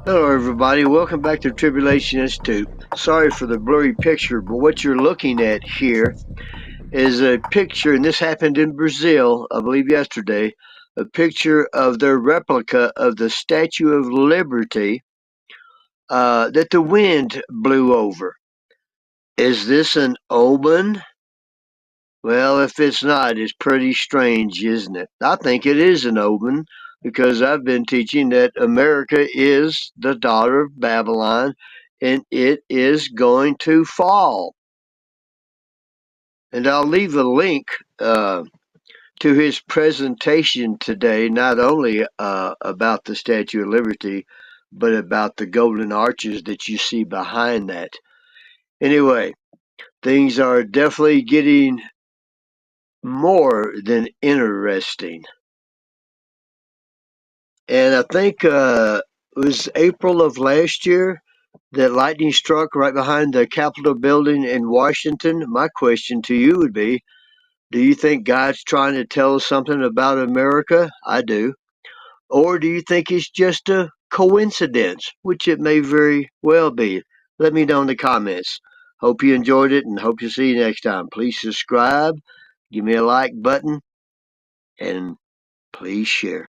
Hello, everybody. Welcome back to Tribulation Institute. Sorry for the blurry picture, but what you're looking at here is a picture, and this happened in Brazil, I believe yesterday, a picture of their replica of the Statue of Liberty that the wind blew over. Is this an omen? Well, if it's not, it's pretty strange, isn't it? I think it is an omen because I've been teaching that America is the daughter of Babylon and it is going to fall. And I'll leave a link to his presentation today, not only about the Statue of Liberty, but about the golden arches that you see behind that. Anyway, things are definitely getting more than interesting. And I think it was April of last year that lightning struck right behind the Capitol building in Washington. My question to you would be, do you think God's trying to tell us something about America? I do. Or do you think it's just a coincidence, which it may very well be? Let me know in the comments. Hope you enjoyed it and hope to see you next time. Please subscribe, give me a like button, and please share.